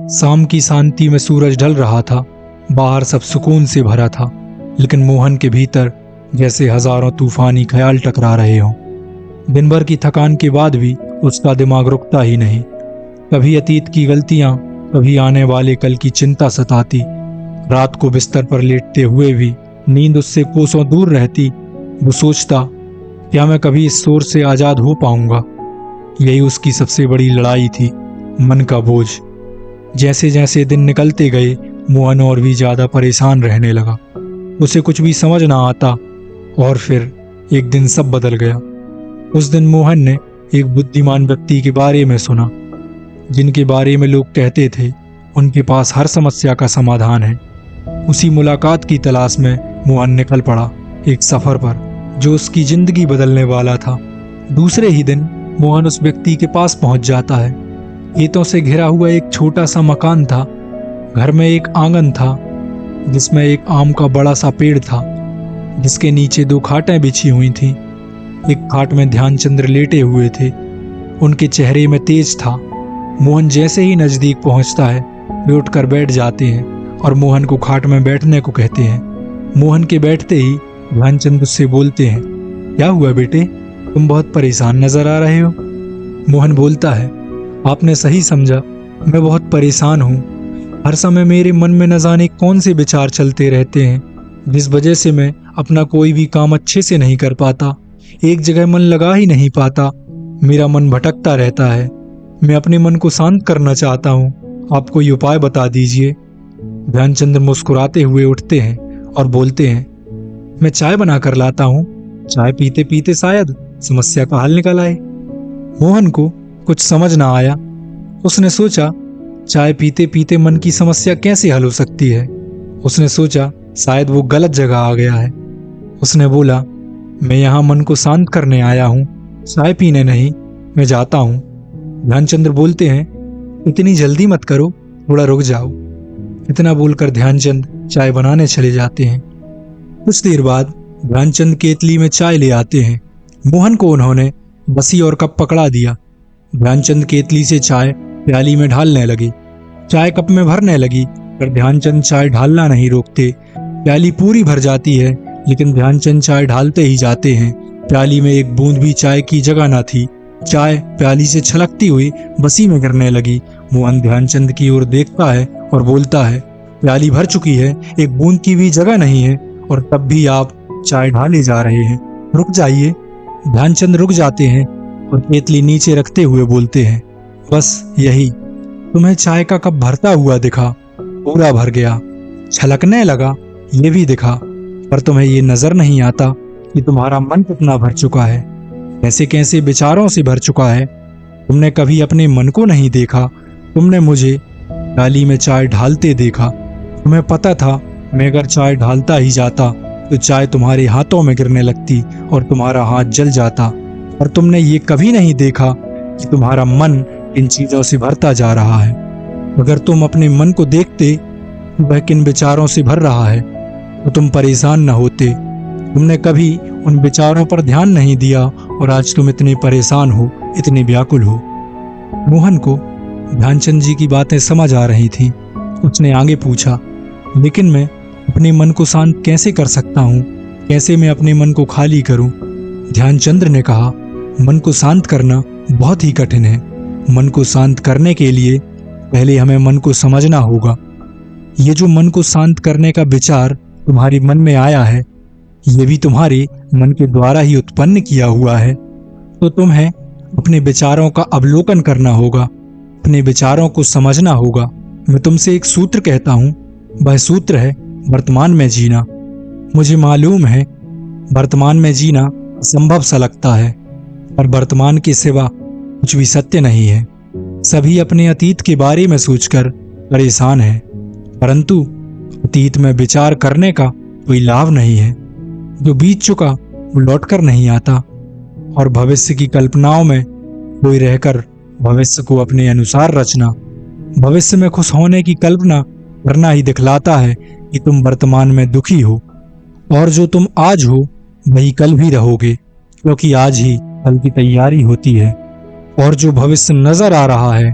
शाम की शांति में सूरज ढल रहा था। बाहर सब सुकून से भरा था, लेकिन मोहन के भीतर जैसे हजारों तूफानी ख्याल टकरा रहे हों। दिन भर की थकान के बाद भी उसका दिमाग रुकता ही नहीं। कभी अतीत की गलतियां, कभी आने वाले कल की चिंता सताती। रात को बिस्तर पर लेटते हुए भी नींद उससे कोसों दूर रहती। वो सोचता, क्या मैं कभी इस शोर से आजाद हो पाऊंगा? यही उसकी सबसे बड़ी लड़ाई थी, मन का बोझ। जैसे जैसे दिन निकलते गए, मोहन और भी ज्यादा परेशान रहने लगा। उसे कुछ भी समझ ना आता। और फिर एक दिन सब बदल गया। उस दिन मोहन ने एक बुद्धिमान व्यक्ति के बारे में सुना, जिनके बारे में लोग कहते थे उनके पास हर समस्या का समाधान है। उसी मुलाकात की तलाश में मोहन निकल पड़ा, एक सफर पर जो उसकी जिंदगी बदलने वाला था। दूसरे ही दिन मोहन उस व्यक्ति के पास पहुंच जाता है। खेतों से घिरा हुआ एक छोटा सा मकान था। घर में एक आंगन था, जिसमें एक आम का बड़ा सा पेड़ था, जिसके नीचे 2 खाटें बिछी हुई थीं। एक खाट में ध्यानचंद्र लेटे हुए थे। उनके चेहरे में तेज था। मोहन जैसे ही नजदीक पहुंचता है, वे उठकर बैठ जाते हैं और मोहन को खाट में बैठने को कहते हैं। मोहन के बैठते ही ध्यानचंद उससे बोलते हैं, क्या हुआ बेटे, तुम बहुत परेशान नजर आ रहे हो। मोहन बोलता है, आपने सही समझा, मैं बहुत परेशान हूँ। हर समय मेरे मन में न जाने कौन से विचार चलते रहते हैं, जिस वजह से मैं अपना कोई भी काम अच्छे से नहीं कर पाता। एक जगह मन लगा ही नहीं पाता। मेरा मन भटकता रहता है। मैं अपने मन को शांत करना चाहता हूँ, आप कोई उपाय बता दीजिए। ध्यानचंद्र मुस्कुराते हुए उठते हैं और बोलते हैं, मैं चाय बना कर लाता हूँ। चाय पीते पीते शायद समस्या का हल निकल आए। मोहन को कुछ समझ ना आया। उसने सोचा, चाय पीते पीते मन की समस्या कैसे हल हो सकती है। उसने सोचा, शायद वो गलत जगह आ गया है। उसने बोला, मैं यहाँ मन को शांत करने आया हूँ, चाय पीने नहीं, मैं जाता हूँ। ध्यानचंद्र बोलते हैं, इतनी जल्दी मत करो, थोड़ा रुक जाओ। इतना बोलकर ध्यानचंद चाय बनाने चले जाते हैं। कुछ देर बाद ध्यानचंद केतली में चाय ले आते हैं। मोहन को उन्होंने बसी और कप पकड़ा दिया। ध्यानचंद केतली से चाय प्याली में ढालने लगे। चाय कप में भरने लगी, पर ध्यानचंद चाय ढालना नहीं रोकते। प्याली पूरी भर जाती है, लेकिन ध्यानचंद चाय ढालते ही जाते हैं। प्याली में एक बूंद भी चाय की जगह न थी। चाय प्याली से छलकती हुई बसी में गिरने लगी। मोहन ध्यानचंद की ओर देखता है और बोलता है, प्याली भर चुकी है, एक बूंद की भी जगह नहीं है, और तब भी आप चाय ढाले जा रहे हैं, रुक जाइए। ध्यानचंद रुक जाते हैं और केतली नीचे रखते हुए बोलते हैं, बस यही, तुम्हें चाय का कप भरता हुआ दिखा, पूरा भर गया, छलकने लगा, ये भी दिखा, पर तुम्हें ये नजर नहीं आता कि तुम्हारा मन कितना भर चुका है, कैसे कैसे विचारों से भर चुका है। तुमने कभी अपने मन को नहीं देखा। तुमने मुझे प्याली में चाय ढालते देखा। तुम्हें पता था मैं अगर चाय ढालता ही जाता तो चाय तुम्हारे हाथों में गिरने लगती और तुम्हारा हाथ जल जाता, और तुमने ये कभी नहीं देखा कि तुम्हारा मन इन चीजों से भरता जा रहा है। अगर तुम अपने मन को देखते वह किन विचारों से भर रहा है तो तुम परेशान न होते। तुमने कभी उन विचारों पर ध्यान नहीं दिया और आज तुम इतने परेशान हो, इतने व्याकुल हो। मोहन को ध्यानचंद जी की बातें समझ आ रही थी। उसने आगे पूछा, लेकिन मैं अपने मन को शांत कैसे कर सकता हूँ, कैसे मैं अपने मन को खाली करूँ? ध्यानचंद्र ने कहा, मन को शांत करना बहुत ही कठिन है। मन को शांत करने के लिए पहले हमें मन को समझना होगा। ये जो मन को शांत करने का विचार तुम्हारे मन में आया है, ये भी तुम्हारे मन के द्वारा ही उत्पन्न किया हुआ है। तो तुम्हें अपने विचारों का अवलोकन करना होगा, अपने विचारों को समझना होगा। मैं तुमसे एक सूत्र कहता हूँ, वह सूत्र है वर्तमान में जीना। मुझे मालूम है वर्तमान में जीना असंभव सा लगता है, पर वर्तमान के सिवा कुछ भी सत्य नहीं है। सभी अपने अतीत के बारे में सोचकर परेशान हैं, परंतु अतीत में विचार करने का कोई लाभ नहीं है। जो बीत चुका वो लौटकर नहीं आता, और भविष्य की कल्पनाओं में कोई रहकर भविष्य को अपने अनुसार रचना, भविष्य में खुश होने की कल्पना करना ही दिखलाता है कि तुम वर्तमान में दुखी हो, और जो तुम आज हो वही कल भी रहोगे, क्योंकि आज ही कल की तैयारी होती है, और जो भविष्य नजर आ रहा है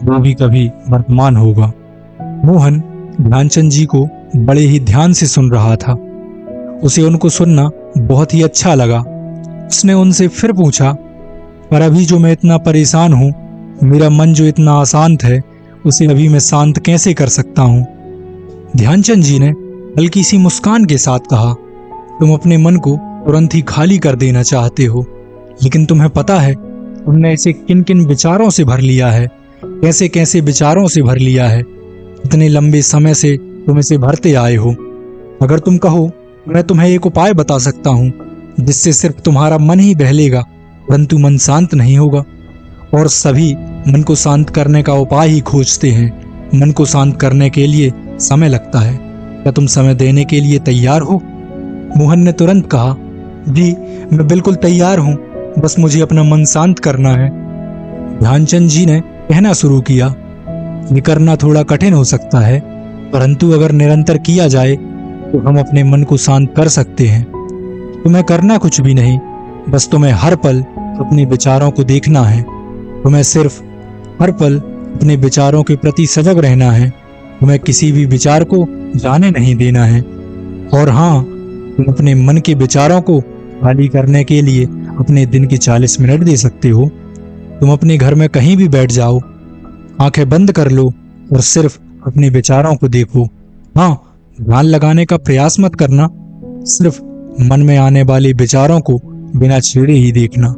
वो भी कभी वर्तमान होगा। मोहन ध्यानचंद जी को बड़े ही ध्यान से सुन रहा था। उसे उनको सुनना बहुत ही अच्छा लगा। उसने उनसे फिर पूछा, पर अभी जो मैं इतना परेशान हूँ, मेरा मन जो इतना अशांत है, उसे अभी मैं शांत कैसे कर सकता हूँ? ध्यानचंद जी ने हल्की सी मुस्कान के साथ कहा, तुम अपने मन को तुरंत ही खाली कर देना चाहते हो, लेकिन तुम्हें पता है तुमने इसे किन किन विचारों से भर लिया है, कैसे कैसे विचारों से भर लिया है। इतने लंबे समय से तुम इसे भरते आए हो। अगर तुम कहो मैं तुम्हें एक उपाय बता सकता हूँ जिससे सिर्फ तुम्हारा मन ही बहलेगा, परंतु मन शांत नहीं होगा। और सभी मन को शांत करने का उपाय ही खोजते हैं। मन को शांत करने के लिए समय लगता है। क्या तुम समय देने के लिए तैयार हो? मोहन ने तुरंत कहा, जी मैं बिल्कुल तैयार हूँ, बस मुझे अपना मन शांत करना है। ध्यानचंद जी ने कहना शुरू किया, ये करना थोड़ा कठिन हो सकता है, परंतु अगर निरंतर किया जाए तो हम अपने मन को शांत कर सकते हैं। तुम्हें करना कुछ भी नहीं, बस तुम्हें हर पल अपने विचारों को देखना है। तुम्हें सिर्फ हर पल अपने विचारों के प्रति सजग रहना है। तुम्हें किसी भी विचार को जाने नहीं देना है। और हाँ, तुम अपने मन के विचारों को खाली करने के लिए अपने दिन के 40 मिनट दे सकते हो। तुम अपने घर में कहीं भी बैठ जाओ, आंखें बंद कर लो और सिर्फ अपने विचारों को देखो। हाँ, ध्यान लगाने का प्रयास मत करना, सिर्फ मन में आने वाले विचारों को बिना छेड़े ही देखना।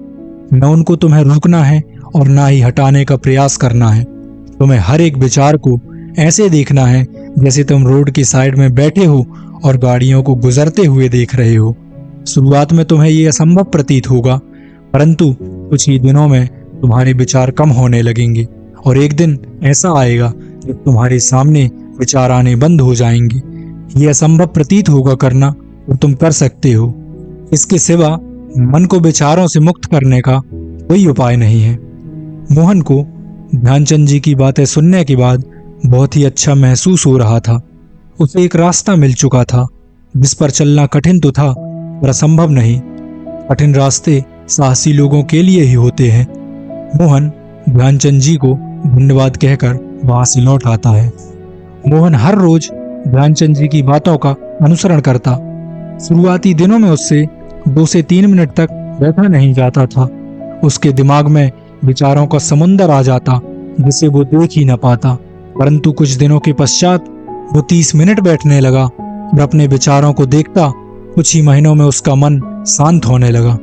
न उनको तुम्हें रोकना है और ना ही हटाने का प्रयास करना है। तुम्हें हर एक विचार को ऐसे देखना है जैसे तुम रोड की साइड में बैठे हो और गाड़ियों को गुजरते हुए देख रहे हो। शुरुआत में तुम्हें ये असंभव प्रतीत होगा, परंतु कुछ ही दिनों में तुम्हारे विचार कम होने लगेंगे और एक दिन ऐसा आएगा जब तुम्हारे सामने विचार आने बंद हो जाएंगे। ये असंभव प्रतीत होगा करना, और तुम कर सकते हो। इसके सिवा मन को विचारों से मुक्त करने का कोई उपाय नहीं है। मोहन को ध्यानचंद जी की बातें सुनने के बाद बहुत ही अच्छा महसूस हो रहा था। उसे एक रास्ता मिल चुका था जिस पर चलना कठिन तो था, पर असंभव नहीं। कठिन रास्ते साहसी लोगों के लिए ही होते हैं। मोहन ध्यानचंद जी को धन्यवाद कहकर वहां से लौट आता है। मोहन हर रोज ध्यानचंद जी की बातों का अनुसरण करता। शुरुआती दिनों में उससे 2 से 3 मिनट तक बैठा नहीं जाता था। उसके दिमाग में विचारों का समुंदर आ जाता जिसे वो देख ही न पाता। परंतु कुछ दिनों के पश्चात वो 30 मिनट बैठने लगा और अपने विचारों को देखता। कुछ ही महीनों में उसका मन शांत होने लगा।